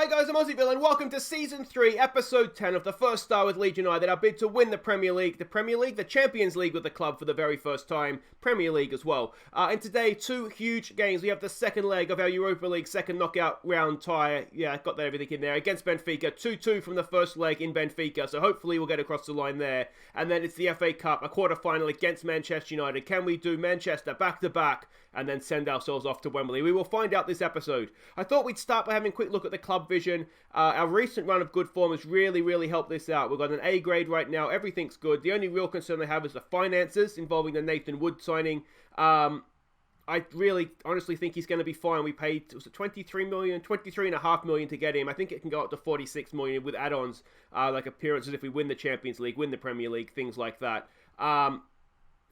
Hi guys, I'm Aussie and welcome to Season 3, Episode 10 of the first star with Leeds United, our bid to win the Premier League, the Champions League with the club for the very first time, Premier League as well. And today, two huge games. We have the second leg of our Europa League second knockout round tie. Yeah, I got everything in there. Against Benfica, 2-2 from the first leg in Benfica, so hopefully we'll get across the line there. And then it's the FA Cup, a quarter-final against Manchester United. Can we do Manchester back-to-back and then send ourselves off to Wembley? We will find out this episode. I thought we'd start by having a quick look at the club vision. Our recent run of good form has really helped this out. We've got an A grade right now. Everything's good. The only real concern I have is the finances involving the Nathan Wood signing. I really honestly think he's going to be fine. We paid, was it 23.5 million to get him. I think it can go up to 46 million with add-ons, like appearances if we win the Champions League, win the Premier League, things like that.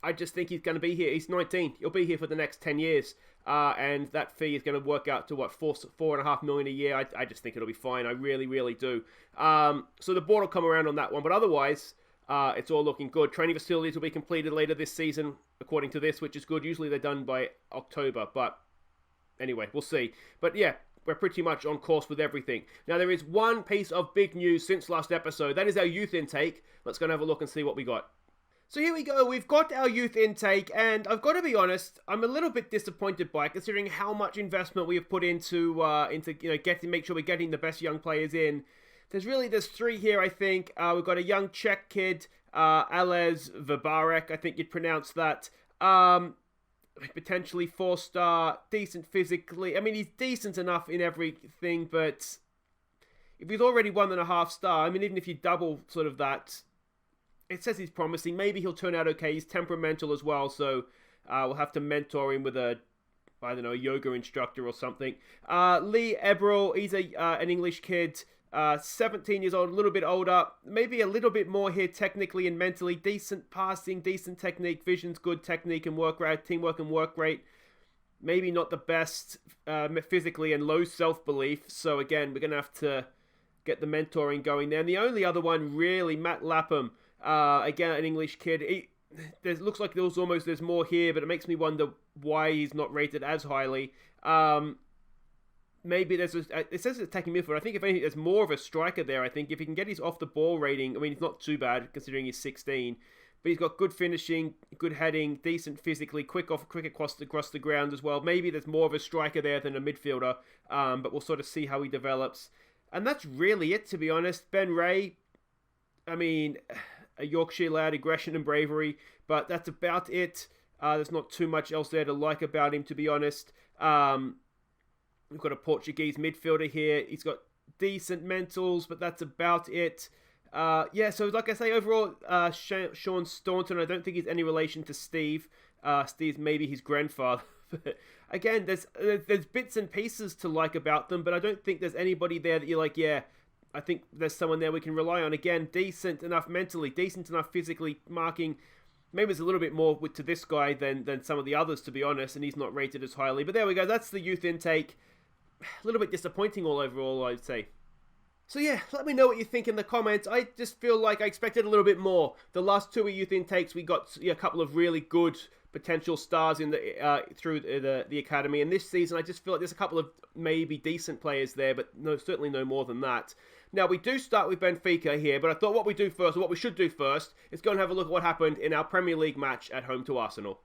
I just think he's going to be here. He's 19. He'll be here for the next 10 years. And that fee is going to work out to, $4.5 million a year. I just think it'll be fine. I really do. So the board will come around on that one. But otherwise, it's all looking good. Training facilities will be completed later this season, according to this, which is good. Usually they're done by October. But anyway, we'll see. But yeah, we're pretty much on course with everything. Now, there is one piece of big news since last episode. That is our youth intake. Let's go and have a look and see what we got. So here we go, we've got our youth intake, and I've got to be honest, I'm a little bit disappointed by it, considering how much investment we have put into make sure we're getting the best young players in. There's three here, I think. We've got a young Czech kid, Aleš Vabarek, I think you'd pronounce that. Potentially 4-star, decent physically. I mean, he's decent enough in everything, but if he's already 1.5 star, I mean, even if you double sort of that, it says he's promising. Maybe he'll turn out okay. He's temperamental as well, so we'll have to mentor him with a yoga instructor or something. Lee Eberl, he's an English kid, 17 years old, a little bit older. Maybe a little bit more here technically and mentally. Decent passing, decent technique, vision's good, technique and work rate, teamwork and work rate. Maybe not the best physically and low self-belief. So again, we're going to have to get the mentoring going there. And the only other one, really, Matt Lapham. Again, an English kid. Looks like there's more here, but it makes me wonder why he's not rated as highly. Maybe it says it's attacking midfield. I think if anything, there's more of a striker there. I think if he can get his off the ball rating, I mean, it's not too bad considering he's 16, but he's got good finishing, good heading, decent physically, quick across the ground as well. Maybe there's more of a striker there than a midfielder, but we'll sort of see how he develops. And that's really it, to be honest. Ben Ray, I mean, a Yorkshire lad, aggression and bravery, but that's about it. There's not too much else there to like about him, to be honest. We've got a Portuguese midfielder here. He's got decent mentals, but that's about it. So like I say, overall, Sean Staunton, I don't think he's any relation to Steve. Steve's maybe his grandfather. Again, there's bits and pieces to like about them, but I don't think there's anybody there that you're like, yeah, I think there's someone there we can rely on. Again, decent enough mentally, decent enough physically, marking. Maybe there's a little bit more to this guy than some of the others, to be honest, and he's not rated as highly. But there we go. That's the youth intake. A little bit disappointing overall, I'd say. So yeah, let me know what you think in the comments. I just feel like I expected a little bit more. The last two youth intakes, we got a couple of really good potential stars in through the academy. And this season, I just feel like there's a couple of maybe decent players there, but certainly no more than that. Now, we do start with Benfica here, but I thought what we should do first, is go and have a look at what happened in our Premier League match at home to Arsenal.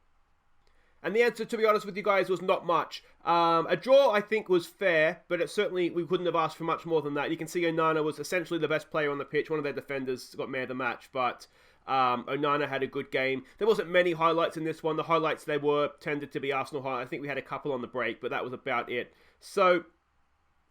And the answer, to be honest with you guys, was not much. A draw, I think, was fair, but we couldn't have asked for much more than that. You can see Onana was essentially the best player on the pitch. One of their defenders got man of the match, but Onana had a good game. There wasn't many highlights in this one. The highlights tended to be Arsenal highlights. I think we had a couple on the break, but that was about it. So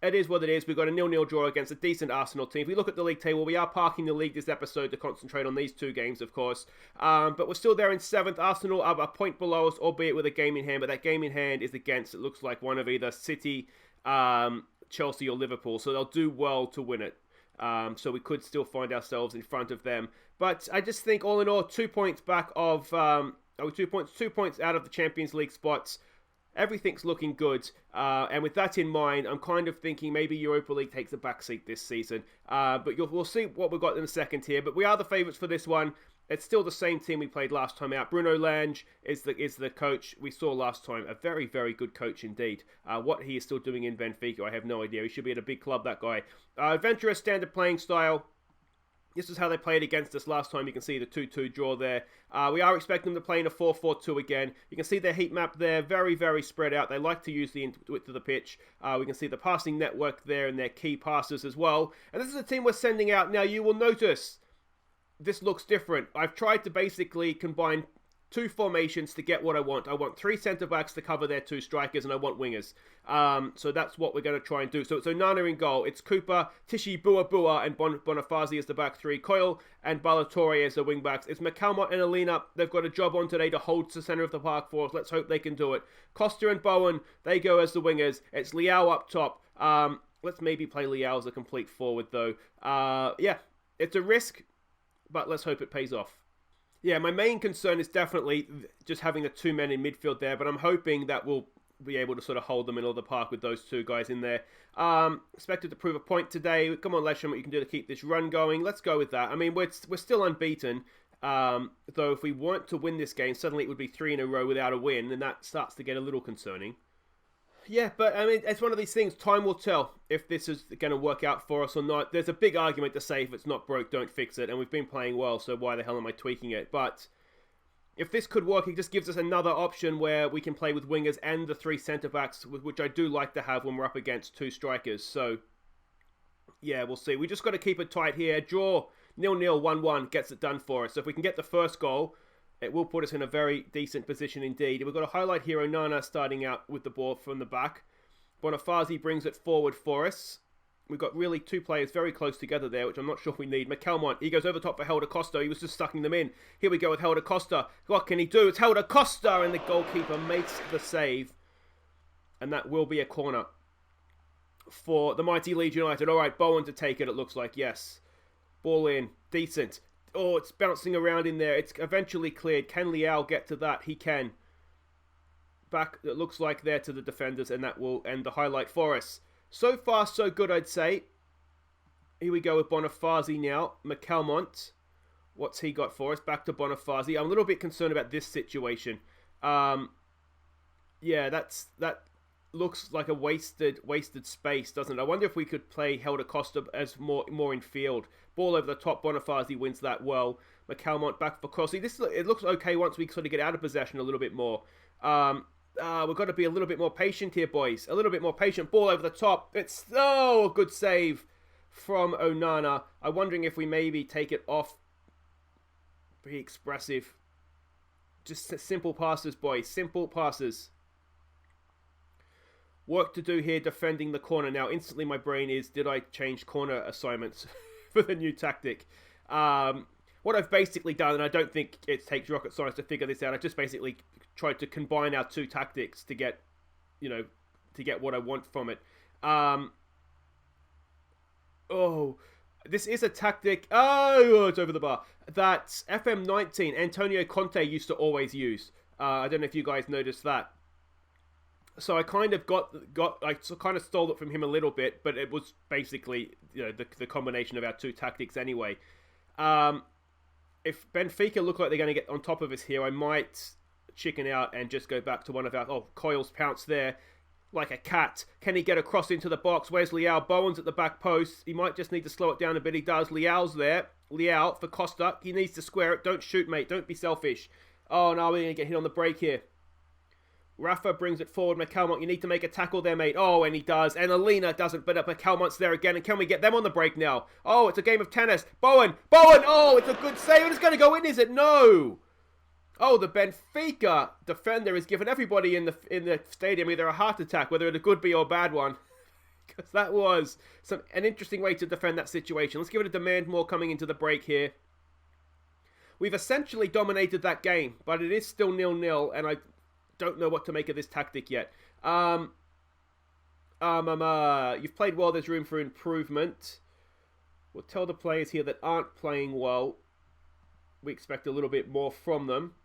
it is what it is. We've got a 0-0 draw against a decent Arsenal team. If we look at the league table, we are parking the league this episode to concentrate on these two games, of course. But we're still there in 7th. Arsenal are a point below us, albeit with a game in hand. But that game in hand is against, it looks like, one of either City, Chelsea or Liverpool. So they'll do well to win it. So we could still find ourselves in front of them. But I just think, all in all, 2 points back of... 2 points out of the Champions League spots. Everything's looking good, and with that in mind, I'm kind of thinking maybe Europa League takes a backseat this season, but we'll see what we've got in a second here, but we are the favourites for this one. It's still the same team we played last time out. Bruno Lange is the coach we saw last time. A very, very good coach indeed. What he is still doing in Benfica, I have no idea. He should be at a big club, that guy. Adventurous standard playing style. This is how they played against us last time. You can see the 2-2 draw there. We are expecting them to play in a 4-4-2 again. You can see their heat map there. Very, very spread out. They like to use the width of the pitch. We can see the passing network there and their key passes as well. And this is the team we're sending out. Now, you will notice this looks different. I've tried to basically combine two formations to get what I want. I want 3 centre-backs to cover their 2 strikers, and I want wingers. So that's what we're going to try and do. So Nana in goal. It's Cooper, Tishi, Bua, and Bonifazi as the back 3. Coyle and Ballatore as the wing-backs. It's McCalmont and Alina. They've got a job on today to hold the centre of the park for us. Let's hope they can do it. Costa and Bowen, they go as the wingers. It's Liao up top. Let's maybe play Liao as a complete forward, though. Yeah, it's a risk, but let's hope it pays off. Yeah, my main concern is definitely just having the 2 men in midfield there, but I'm hoping that we'll be able to sort of hold them in the park with those 2 guys in there. Expected to prove a point today. Come on, Lesham, what you can do to keep this run going. Let's go with that. I mean, we're still unbeaten, though if we weren't to win this game, suddenly it would be 3 in a row without a win, and that starts to get a little concerning. Yeah, but I mean, it's one of these things. Time will tell if this is going to work out for us or not. There's a big argument to say if it's not broke, don't fix it. And we've been playing well, so why the hell am I tweaking it? But if this could work, it just gives us another option where we can play with wingers and the 3 centre-backs, which I do like to have when we're up against 2 strikers. So, yeah, we'll see. We just got to keep it tight here. Draw 0-0, 1-1 gets it done for us. So if we can get the first goal, it will put us in a very decent position indeed. We've got a highlight here. Onana starting out with the ball from the back. Bonifazi brings it forward for us. We've got really 2 players very close together there, which I'm not sure we need. McCalmont, he goes over top for Helder Costa. He was just sucking them in. Here we go with Helder Costa. What can he do? It's Helder Costa, and the goalkeeper makes the save. And that will be a corner for the mighty Leeds United. All right, Bowen to take it looks like. Yes. Ball in. Decent. Oh, it's bouncing around in there. It's eventually cleared. Can Liao get to that? He can. Back, it looks like there to the defenders, and that will end the highlight for us. So far, so good, I'd say. Here we go with Bonifazi now. McCalmont. What's he got for us? Back to Bonifazi. I'm a little bit concerned about this situation. Yeah, that looks like a wasted space, doesn't it? I wonder if we could play Helder Costa as more in field. Ball over the top. Bonifazi wins that well. McCalmont back for Crossley. It looks okay once we sort of get out of possession a little bit more. We've got to be a little bit more patient here, boys. A little bit more patient. Ball over the top. It's a good save from Onana. I'm wondering if we maybe take it off. Be expressive. Just simple passes, boys. Simple passes. Work to do here defending the corner. Now, instantly my brain is, did I change corner assignments for the new tactic? What I've basically done, and I don't think it takes rocket science to figure this out, I've just basically tried to combine our 2 tactics to get, what I want from it. This is a tactic. Oh, it's over the bar. That FM19, Antonio Conte used to always use. I don't know if you guys noticed that. So I kind of I kind of stole it from him a little bit, but it was basically, the combination of our 2 tactics anyway. If Benfica look like they're going to get on top of us here, I might chicken out and just go back to one of our... Oh, Coyle's pounced there like a cat. Can he get across into the box? Where's Liao? Bowen's at the back post. He might just need to slow it down a bit. He does. Liao's there. Liao for Costa. He needs to square it. Don't shoot, mate. Don't be selfish. Oh, no, we're going to get hit on the break here. Rafa brings it forward. McCalmont, you need to make a tackle there, mate. Oh, and he does. And Alina doesn't, but McCalmont's there again. And can we get them on the break now? Oh, it's a game of tennis. Bowen! Oh, it's a good save. And it's going to go in, is it? No! Oh, the Benfica defender has given everybody in the stadium either a heart attack, whether it a good be or bad one. Because that was an interesting way to defend that situation. Let's give it a demand more coming into the break here. We've essentially dominated that game, but it is still 0-0, and I don't know what to make of this tactic yet. You've played well. There's room for improvement. We'll tell the players here that aren't playing well, we expect a little bit more from them.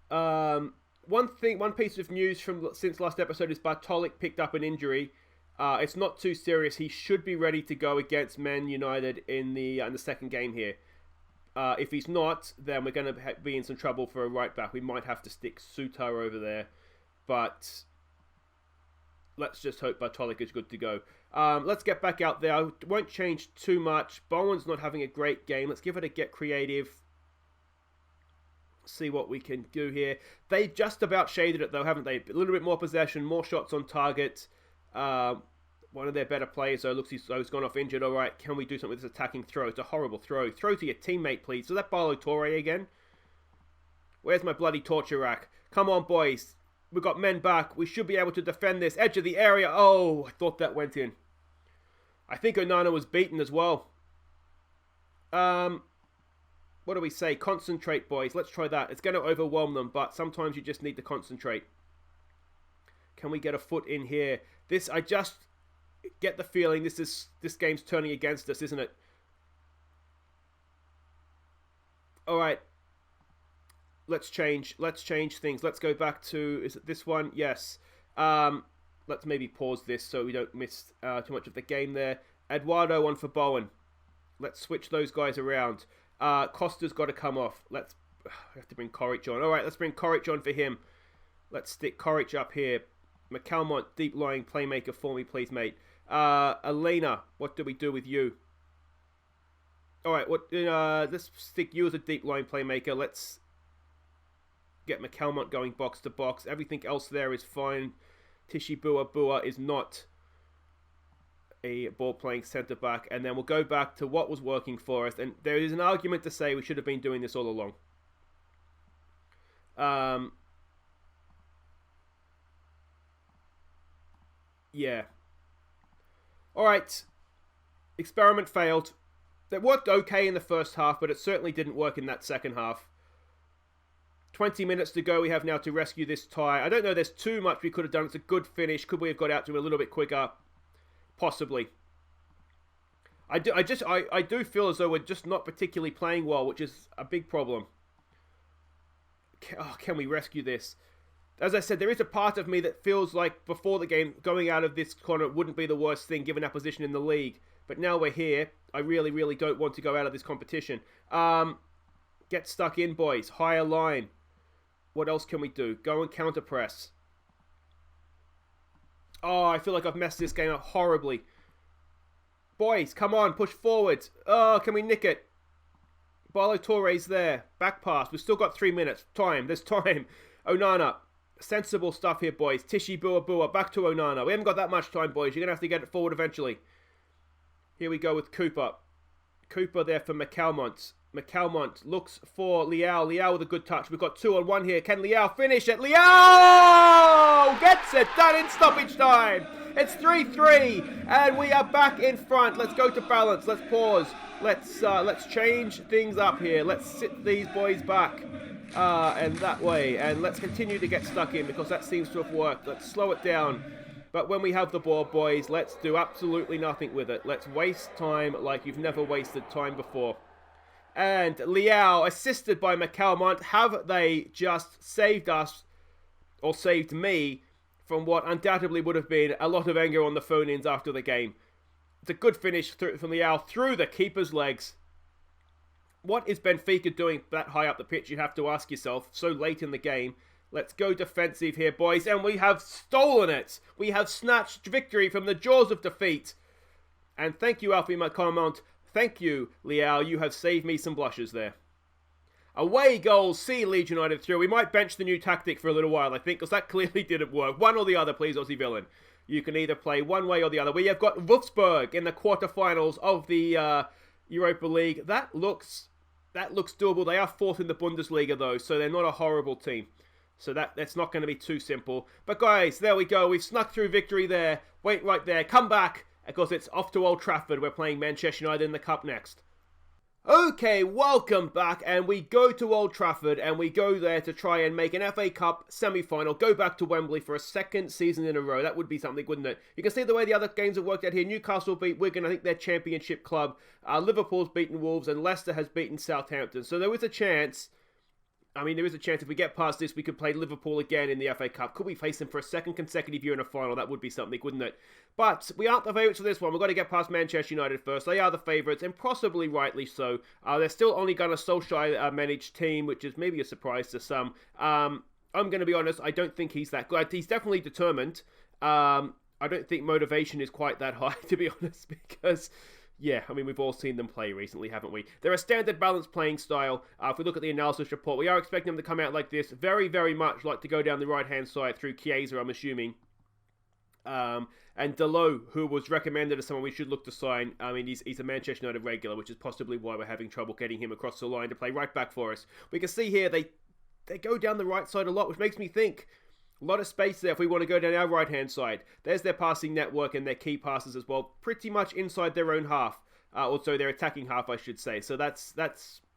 One piece of news from since last episode is Bartolic picked up an injury. It's not too serious. He should be ready to go against Man United in the second game here. If he's not, then we're going to be in some trouble for a right back. We might have to stick Sutar over there. But let's just hope Bartolik is good to go. Let's get back out there. I won't change too much. Bowen's not having a great game. Let's give it a get creative. See what we can do here. They just about shaded it though, haven't they? A little bit more possession, more shots on target. One of their better players, though, looks as though he's gone off injured. All right, can we do something with this attacking throw? It's a horrible throw. Throw to your teammate, please. So that Barlow Torre again? Where's my bloody torture rack? Come on, boys. We've got men back. We should be able to defend this. Edge of the area. Oh, I thought that went in. I think Onana was beaten as well. What do we say? Concentrate, boys. Let's try that. It's going to overwhelm them, but sometimes you just need to concentrate. Can we get a foot in here? I just get the feeling this game's turning against us, isn't it? All right. Let's change things. Let's go back to, is it this one? Yes. Let's maybe pause this so we don't miss too much of the game there. Eduardo on for Bowen. Let's switch those guys around. Costa's got to come off. We have to bring Coric on. All right, let's bring Coric on for him. Let's stick Coric up here. McCalmont, deep-lying playmaker for me, please, mate. Elena, what do we do with you? All right, let's stick you as a deep-lying playmaker. Let's get McCalmont going box to box. Everything else there is fine. Tishi Bua is not a ball-playing centre-back. And then we'll go back to what was working for us. And there is an argument to say we should have been doing this all along. Yeah. Alright. Experiment failed. It worked okay in the first half, but it certainly didn't work in that second half. 20 minutes to go. We have now to rescue this tie. I don't know there's too much we could have done. It's a good finish. Could we have got out to him a little bit quicker? Possibly. I do feel as though we're just not particularly playing well, which is a big problem. Can we rescue this? As I said, there is a part of me that feels like before the game, going out of this corner wouldn't be the worst thing given our position in the league. But now we're here. I really, really don't want to go out of this competition. Get stuck in, boys. Higher line. What else can we do? Go and counter press. Oh, I feel like I've messed this game up horribly. Boys, come on, push forward. Oh, can we nick it? Barlow Torre's there. Back pass. We've still got 3 minutes. There's time. Onana. Sensible stuff here, boys. Tishi Bua. Back to Onana. We haven't got that much time, boys. You're going to have to get it forward eventually. Here we go with Cooper. Cooper there for McCalmont. McCalmont looks for Leao. Leao with a good touch. We've got 2-on-1 here. Can Leao finish it? Leao gets it done in stoppage time. It's 3-3 and we are back in front. Let's go to balance. Let's pause. Let's change things up here. Let's sit these boys back and that way. And let's continue to get stuck in because that seems to have worked. Let's slow it down. But when we have the ball, boys, let's do absolutely nothing with it. Let's waste time like you've never wasted time before. And Leao, assisted by McCalmont, have they just saved us, or saved me, from what undoubtedly would have been a lot of anger on the phone-ins after the game. It's a good finish from Leao through the keeper's legs. What is Benfica doing that high up the pitch, you have to ask yourself, so late in the game. Let's go defensive here, boys, and we have stolen it. We have snatched victory from the jaws of defeat. And thank you, Alfie McCalmont. Thank you, Leao. You have saved me some blushes there. Away goals, see Leeds United through. We might bench the new tactic for a little while, I think, because that clearly didn't work. One or the other, please, Aussie Villain. You can either play one way or the other. We have got Wolfsburg in the quarterfinals of the Europa League. That looks doable. They are fourth in the Bundesliga, though, so they're not a horrible team. So that's not going to be too simple. But guys, there we go. We've snuck through victory there. Wait right there. Come back. Because it's off to Old Trafford. We're playing Manchester United in the Cup next. Okay, welcome back. And we go to Old Trafford. And we go there to try and make an FA Cup semi-final. Go back to Wembley for a second season in a row. That would be something, wouldn't it? You can see the way the other games have worked out here. Newcastle beat Wigan. I think they're championship club. Liverpool's beaten Wolves. And Leicester has beaten Southampton. So there was a chance I mean, there is a chance if we get past this, we could play Liverpool again in the FA Cup. Could we face them for a second consecutive year in a final? That would be something, wouldn't it? But we aren't the favourites for this one. We've got to get past Manchester United first. They are the favourites, and possibly rightly so. They're still only got a Solskjaer-managed team, which is maybe a surprise to some. I'm going to be honest, I don't think he's that good. He's definitely determined. I don't think motivation is quite that high, to be honest, because... yeah, I mean, we've all seen them play recently, haven't we? They're a standard balanced playing style. If we look at the analysis report, we are expecting them to come out like this. Very, very much like to go down the right-hand side through Chiesa, I'm assuming. And Dalot, who was recommended as someone we should look to sign. I mean, he's a Manchester United regular, which is possibly why we're having trouble getting him across the line to play right back for us. We can see here, they go down the right side a lot, which makes me think... a lot of space there if we want to go down our right-hand side. There's their passing network and their key passes as well. Pretty much inside their own half. Also, their attacking half, I should say. So that's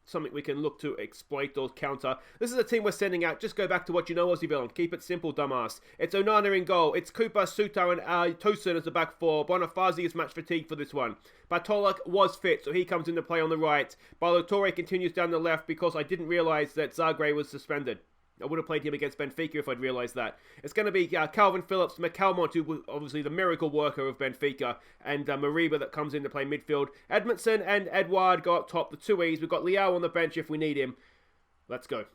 something we can look to exploit or counter. This is a team we're sending out. Just go back to what you know, Aussie Villain. Keep it simple, dumbass. It's Onana in goal. It's Cooper, Suter, and Tosin as the back four. Bonifazi is match fatigue for this one. Bartolak was fit, so he comes into play on the right. Balotore continues down the left because I didn't realise that Zagreb was suspended. I would have played him against Benfica if I'd realised that. It's going to be Calvin Phillips, McCalmont, who was obviously the miracle worker of Benfica, and Mariba that comes in to play midfield. Edmondson and Edouard go up top, the two E's. We've got Leao on the bench if we need him. Let's go.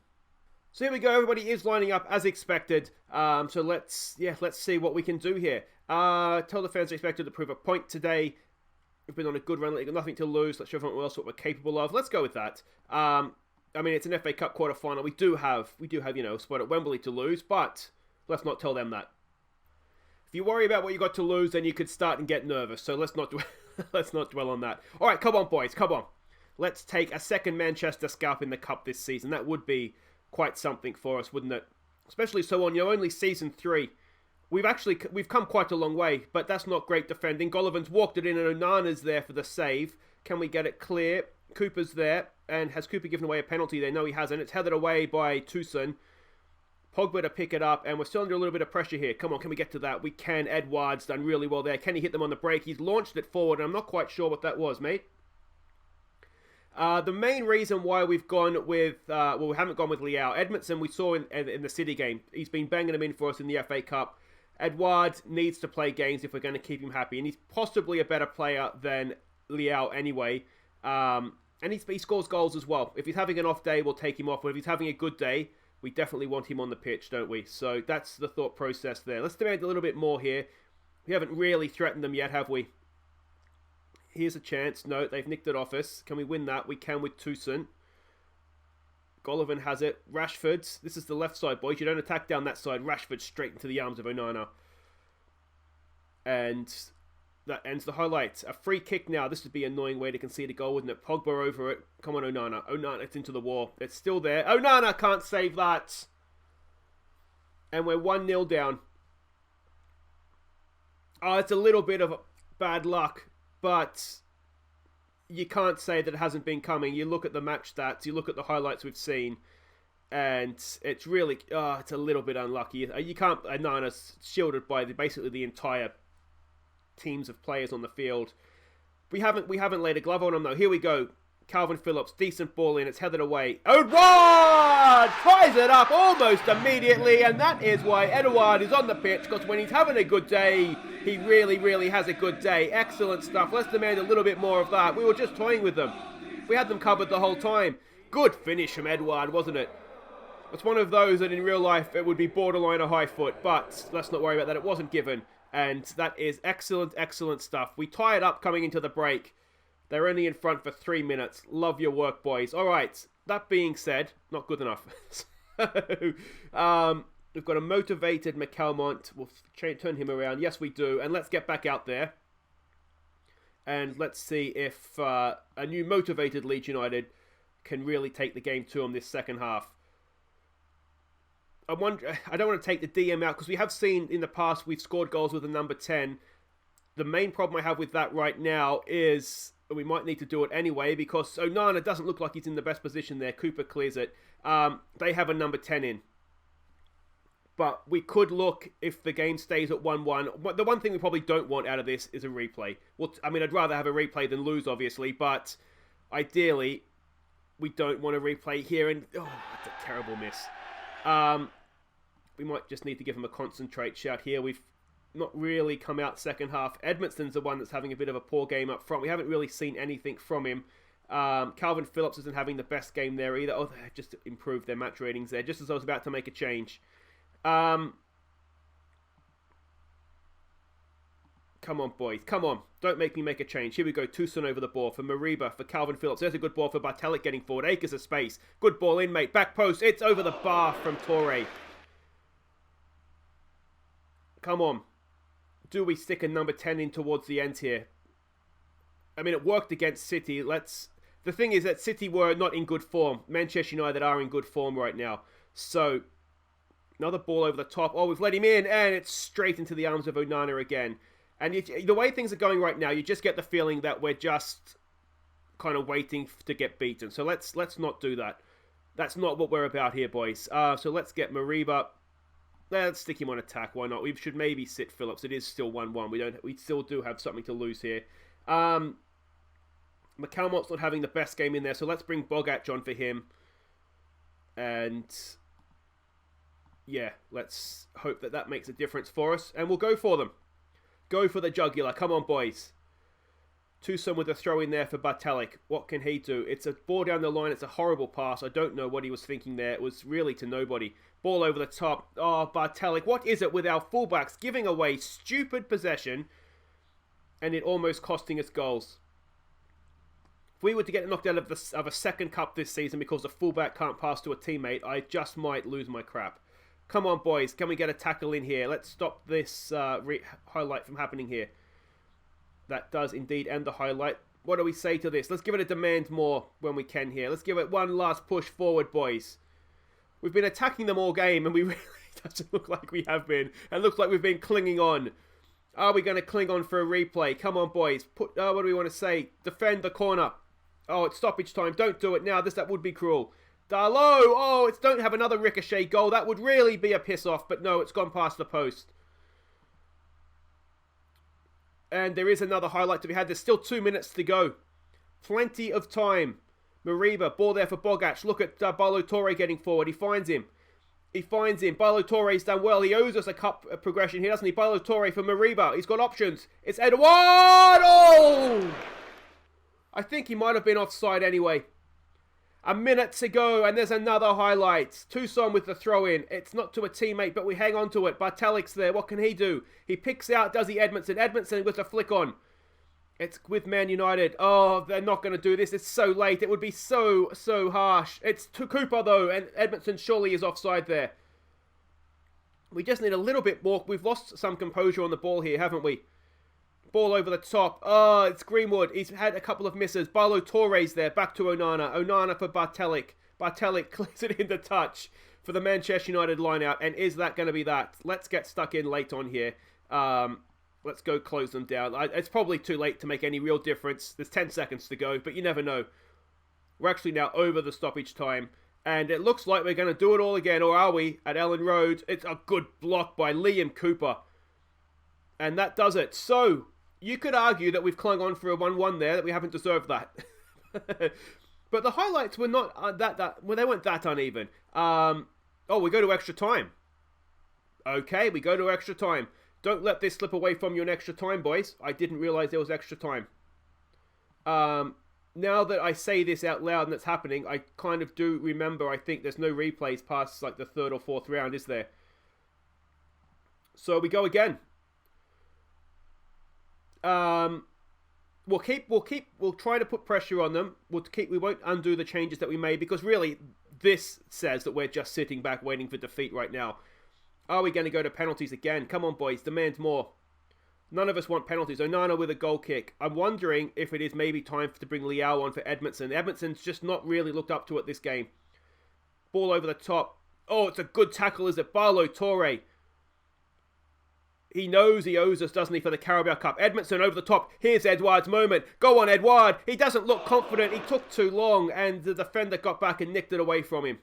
So here we go. Everybody is lining up as expected. So let's see what we can do here. Tell the fans they're expected to prove a point today. We've been on a good run. We've got nothing to lose. Let's show everyone else what we're capable of. Let's go with that. I mean, it's an FA Cup quarter-final. We do have, a spot at Wembley to lose, but let's not tell them that. If you worry about what you got to lose, then you could start and get nervous. So let's not dwell on that. All right, come on, boys, come on. Let's take a second Manchester scalp in the Cup this season. That would be quite something for us, wouldn't it? Especially so on only season 3. We've come quite a long way, but that's not great defending. Gollivan's walked it in, and Onana's there for the save. Can we get it clear? Cooper's there. And has Cooper given away a penalty there? No, he hasn't. It's headed away by Tosin. Pogba to pick it up, and we're still under a little bit of pressure here. Come on, can we get to that? We can. Edouard's done really well there. Can he hit them on the break? He's launched it forward, and I'm not quite sure what that was, mate. The main reason why we've gone with... we haven't gone with Leao. Edmondson, we saw in the City game. He's been banging them in for us in the FA Cup. Edouard needs to play games if we're going to keep him happy, and he's possibly a better player than Leao anyway. And he scores goals as well. If he's having an off day, we'll take him off. But if he's having a good day, we definitely want him on the pitch, don't we? So that's the thought process there. Let's demand a little bit more here. We haven't really threatened them yet, have we? Here's a chance. No, they've nicked it off us. Can we win that? We can with Tosin. Gollivan has it. Rashford. This is the left side, boys. You don't attack down that side. Rashford straight into the arms of Onana. And... that ends the highlights. A free kick now. This would be an annoying way to concede a goal, wouldn't it? Pogba over it. Come on, Onana. Onana, it's into the wall. It's still there. Onana can't save that. And we're 1-0 down. Oh, it's a little bit of bad luck, but you can't say that it hasn't been coming. You look at the match stats, you look at the highlights we've seen, and it's really, it's a little bit unlucky. You can't, Onana's shielded by basically the entire teams of players on the field. We haven't laid a glove on them though. Here we go. Calvin Phillips, decent ball in. It's headed away. Edouard ties it up almost immediately, and that is why Edouard is on the pitch, because when he's having a good day, he really, really has a good day. Excellent stuff. Let's demand a little bit more of that. We were just toying with them. We had them covered the whole time. Good finish from Edouard, wasn't it? It's one of those that in real life it would be borderline a high foot, but let's not worry about that. It wasn't given. And that is excellent, excellent stuff. We tie it up coming into the break. They're only in front for 3 minutes. Love your work, boys. All right. That being said, not good enough. We've got a motivated McCalmont. We'll turn him around. Yes, we do. And let's get back out there. And let's see if a new motivated Leeds United can really take the game to them this second half. I don't want to take the DM out because we have seen in the past we've scored goals with a number 10. The main problem I have with that right now is we might need to do it anyway because Onana doesn't look like he's in the best position there. Cooper clears it. They have a number 10 in. But we could look if the game stays at 1-1. The one thing we probably don't want out of this is a replay. Well, I mean, I'd rather have a replay than lose, obviously. But ideally, we don't want to replay here. And, oh, that's a terrible miss. We might just need to give him a concentrate shout here. We've not really come out second half. Edmondson's the one that's having a bit of a poor game up front. We haven't really seen anything from him. Calvin Phillips isn't having the best game there either. Oh, they've just improved their match ratings there, just as I was about to make a change. Come on, boys. Come on. Don't make me make a change. Here we go. Tucson over the ball for Mariba, for Calvin Phillips. There's a good ball for Bartalik getting forward. Acres of space. Good ball in, mate. Back post. It's over the bar from Torre. Come on. Do we stick a number 10 in towards the end here? I mean, it worked against City. The thing is that City were not in good form. Manchester United are in good form right now. So, another ball over the top. Oh, we've let him in, and it's straight into the arms of Onana again. And the way things are going right now, you just get the feeling that we're just kind of waiting to get beaten. So let's not do that. That's not what we're about here, boys. So let's get Mariba. Let's stick him on attack. Why not? We should maybe sit Phillips. It is still 1-1. We still do have something to lose here. McCalmont's not having the best game in there, so let's bring Bogac on for him. And yeah, let's hope that makes a difference for us. And we'll go for them. Go for the jugular. Come on, boys. Tucson with a throw in there for Bartalik. What can he do? It's a ball down the line. It's a horrible pass. I don't know what he was thinking there. It was really to nobody. Ball over the top. Oh, Bartalik. What is it with our fullbacks giving away stupid possession and it almost costing us goals? If we were to get knocked out of a second cup this season because the fullback can't pass to a teammate, I just might lose my crap. Come on, boys. Can we get a tackle in here? Let's stop this highlight from happening here. That does indeed end the highlight. What do we say to this? Let's give it a demand more when we can here. Let's give it one last push forward, boys. We've been attacking them all game, and we really doesn't look like we have been. It looks like we've been clinging on. Are we going to cling on for a replay? Come on, boys. What do we want to say? Defend the corner. Oh, it's stoppage time. Don't do it now. That would be cruel. Darlow! Oh, don't have another ricochet goal. That would really be a piss-off. But no, it's gone past the post. And there is another highlight to be had. There's still 2 minutes to go. Plenty of time. Mariba, ball there for Bogac. Look at Barlow Torre getting forward. He finds him. Barlow Torre's done well. He owes us a cup progression here, doesn't he? Barlow Torre for Mariba. He's got options. It's Edouard! Oh! I think he might have been offside anyway. A minute to go, and there's another highlight. Tucson with the throw-in. It's not to a teammate, but we hang on to it. Bartalik's there. What can he do? He picks out, does he, Edmondson? Edmondson with the flick on. It's with Man United. Oh, they're not going to do this. It's so late. It would be so harsh. It's to Cooper, though, and Edmondson surely is offside there. We just need a little bit more. We've lost some composure on the ball here, haven't we? Ball over the top. Oh, it's Greenwood. He's had a couple of misses. Barlow Torres there. Back to Onana. Onana for Bartalik. Bartalik clears it into touch for the Manchester United line-out. And is that going to be that? Let's get stuck in late on here. Let's go close them down. It's probably too late to make any real difference. There's 10 seconds to go, but you never know. We're actually now over the stoppage time. And it looks like we're going to do it all again. Or are we? At Ellen Road. It's a good block by Liam Cooper. And that does it. So, you could argue that we've clung on for a 1-1 there, that we haven't deserved that. But the highlights were not well, they weren't that uneven. Oh, we go to extra time. Okay, we go to extra time. Don't let this slip away from you in extra time, boys. I didn't realise there was extra time. Now that I say this out loud and it's happening, I kind of do remember, I think there's no replays past like the third or fourth round, is there? So we go again. We'll try to put pressure on them. We won't undo the changes that we made because really this says that we're just sitting back waiting for defeat right now. Are we going to go to penalties again? Come on, boys, demand more. None of us want penalties. Onana with a goal kick. I'm wondering if it is maybe time to bring Liao on for Edmondson. Edmondson's just not really looked up to it this game. Ball over the top. Oh, it's a good tackle, is it? Barlow Torre. He knows he owes us, doesn't he, for the Carabao Cup. Edmondson over the top. Here's Edouard's moment. Go on, Edouard. He doesn't look confident. He took too long, and the defender got back and nicked it away from him.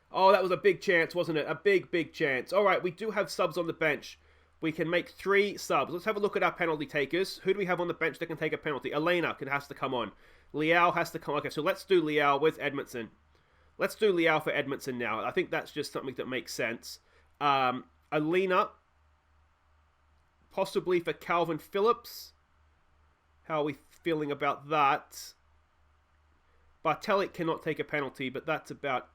Oh, that was a big chance, wasn't it? A big chance. All right, we do have subs on the bench. We can make 3 subs. Let's have a look at our penalty takers. Who do we have on the bench that can take a penalty? Elena has to come on. Leao has to come. Okay, so let's do Leao. Where's Edmondson? Let's do Leao for Edmondson now. I think that's just something that makes sense. Alina, possibly for Calvin Phillips. How are we feeling about that? Bartelic cannot take a penalty, but that's about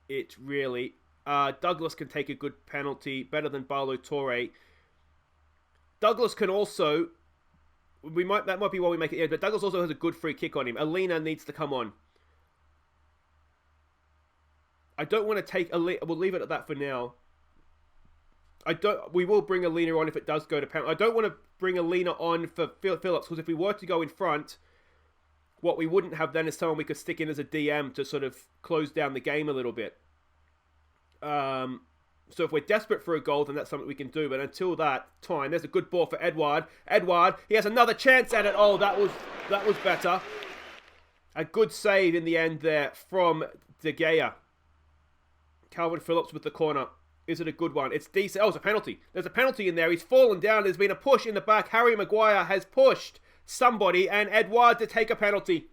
it, really. Douglas can take a good penalty, better than Barlow Torre. Douglas can also... That might be why we make it in, but Douglas also has a good free kick on him. Alina needs to come on. I don't want to take Alina... We'll leave it at that for now. We will bring Alina on if it does go to penalty. I don't want to bring Alina on for Phillips, because if we were to go in front, what we wouldn't have then is someone we could stick in as a DM to sort of close down the game a little bit. So if we're desperate for a goal, then that's something we can do. But until that time, there's a good ball for Edouard. Edouard, he has another chance at it. Oh, that was better. A good save in the end there from De Gea. Calvin Phillips with the corner. Is it a good one? It's decent. Oh, it's a penalty. There's a penalty in there. He's fallen down. There's been a push in the back. Harry Maguire has pushed somebody, and Edouard to take a penalty.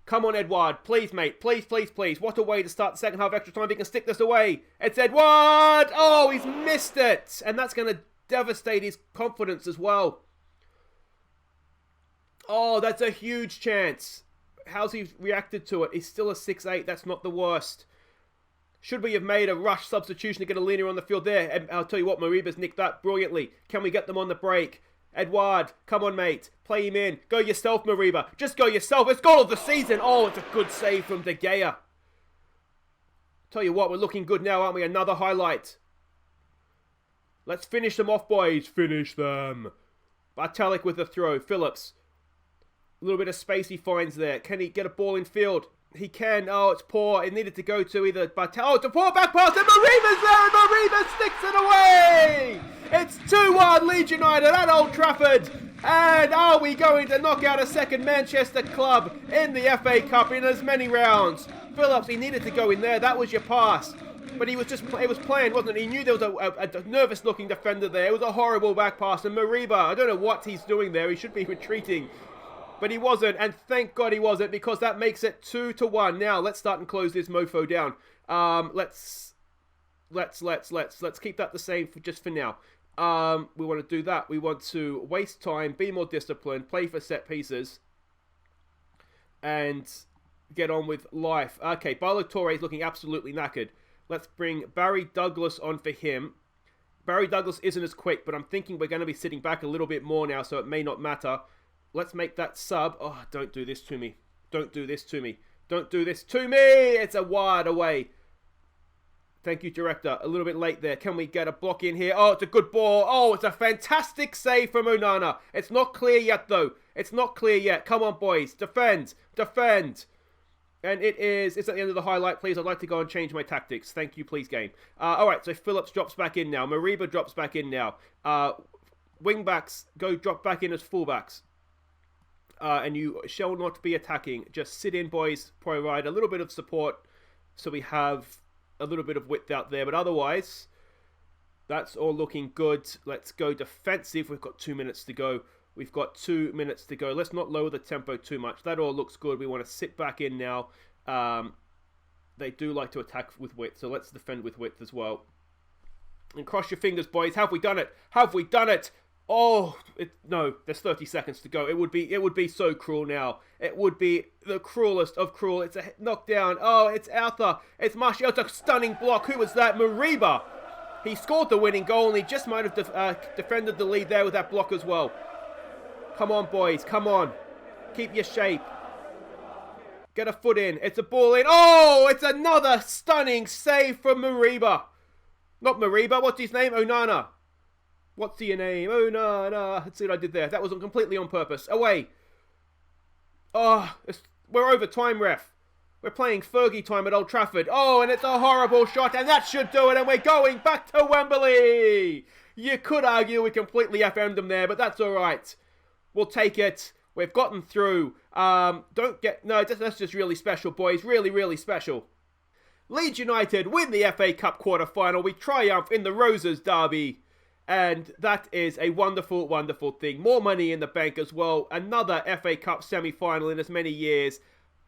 Come on, Edouard. Please, mate. Please, please, please. What a way to start the second half extra time. He can stick this away. It's Edouard. Oh, he's missed it. And that's going to devastate his confidence as well. Oh, that's a huge chance. How's he reacted to it? He's still a 6'8". That's not the worst. Should we have made a rush substitution to get Alina on the field there? And I'll tell you what, Mariba's nicked that brilliantly. Can we get them on the break? Edouard, come on, mate. Play him in. Go yourself, Mariba. Just go yourself. It's goal of the season. Oh, it's a good save from De Gea. Tell you what, we're looking good now, aren't we? Another highlight. Let's finish them off, boys. Finish them. Bartelic with the throw. Phillips. A little bit of space he finds there. Can he get a ball in field? He can. Oh, it's poor. It needed to go to either Bartel. Oh, it's a poor back pass. And Mariba's there. And Mariba sticks it away. It's 2-1 Leeds United at Old Trafford. And are we going to knock out a second Manchester club in the FA Cup in as many rounds? Phillips, he needed to go in there. That was your pass. But he was just, it was planned, wasn't it? He knew there was a nervous-looking defender there. It was a horrible back pass. And Mariba, I don't know what he's doing there. He should be retreating. But he wasn't, and thank God he wasn't, because that makes it 2-1. Now, let's start and close this mofo down. Let's keep that the same just for now. We want to do that. We want to waste time, be more disciplined, play for set pieces, and get on with life. Okay, Barlow Torre is looking absolutely knackered. Let's bring Barry Douglas on for him. Barry Douglas isn't as quick, but I'm thinking we're going to be sitting back a little bit more now, so it may not matter. Let's make that sub. Oh, don't do this to me. Don't do this to me. Don't do this to me. It's a wide away. Thank you, director. A little bit late there. Can we get a block in here? Oh, it's a good ball. Oh, it's a fantastic save from Onana. It's not clear yet, though. It's not clear yet. Come on, boys. Defend. Defend. And it's at the end of the highlight, please. I'd like to go and change my tactics. Thank you, please, game. All right, so Phillips drops back in now. Mariba drops back in now. Wingbacks drop back in as fullbacks. And you shall not be attacking. Just sit in, boys. Provide a little bit of support so we have a little bit of width out there. But otherwise, that's all looking good. Let's go defensive. We've got 2 minutes to go. We've got 2 minutes to go. Let's not lower the tempo too much. That all looks good. We want to sit back in now. They do like to attack with width, so let's defend with width as well. And cross your fingers, boys. Have we done it? Have we done it? Oh, no, there's 30 seconds to go. It would be so cruel now. It would be the cruelest of cruel. It's a knockdown. Oh, it's Arthur. It's Martial. It's a stunning block. Who was that? Mariba. He scored the winning goal, and he just might have defended the lead there with that block as well. Come on, boys. Come on. Keep your shape. Get a foot in. It's a ball in. Oh, it's another stunning save from Mariba. Not Mariba. What's his name? Onana. What's your name? Oh, no. Let's see what I did there. That was completely on purpose. Away. Oh, we're over time, ref. We're playing Fergie time at Old Trafford. Oh, and it's a horrible shot, and that should do it, and we're going back to Wembley. You could argue we completely FM'd them there, but that's all right. We'll take it. We've gotten through. That's just really special, boys. Really, really special. Leeds United win the FA Cup quarter-final. We triumph in the Roses derby. And that is a wonderful, wonderful thing. More money in the bank as well. Another FA Cup semi-final in as many years.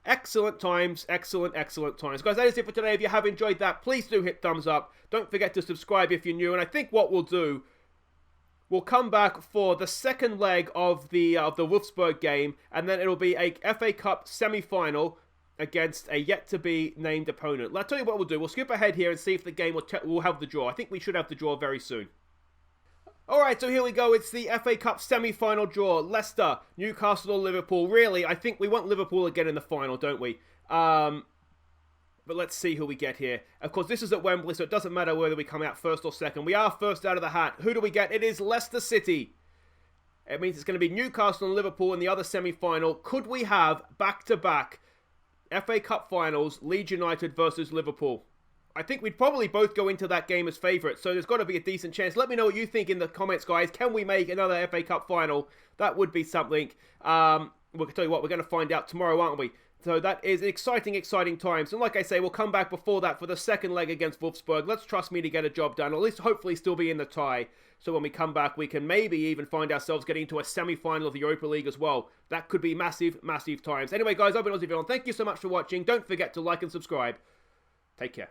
Excellent times, excellent times. Guys, that is it for today. If you have enjoyed that, please do hit thumbs up. Don't forget to subscribe if you're new. And I think what we'll do, we'll come back for the second leg of the Wolfsburg game. And then it'll be a FA Cup semi-final against a yet-to-be-named opponent. I'll tell you what we'll do. We'll skip ahead here and see if the game will have the draw. I think we should have the draw very soon. Alright, so here we go. It's the FA Cup semi-final draw. Leicester, Newcastle or Liverpool. Really, I think we want Liverpool again in the final, don't we? But let's see who we get here. Of course, this is at Wembley, so it doesn't matter whether we come out first or second. We are first out of the hat. Who do we get? It is Leicester City. It means it's going to be Newcastle and Liverpool in the other semi-final. Could we have back-to-back FA Cup finals, Leeds United versus Liverpool? I think we'd probably both go into that game as favourites, so there's got to be a decent chance. Let me know what you think in the comments, guys. Can we make another FA Cup final? That would be something. We'll tell you what, we're going to find out tomorrow, aren't we? So that is exciting times. And like I say, we'll come back before that for the second leg against Wolfsburg. Let's trust me to get a job done, or at least hopefully still be in the tie. So when we come back, we can maybe even find ourselves getting into a semi-final of the Europa League as well. That could be massive times. Anyway, guys, I've been Aussie. Thank you so much for watching. Don't forget to like and subscribe. Take care.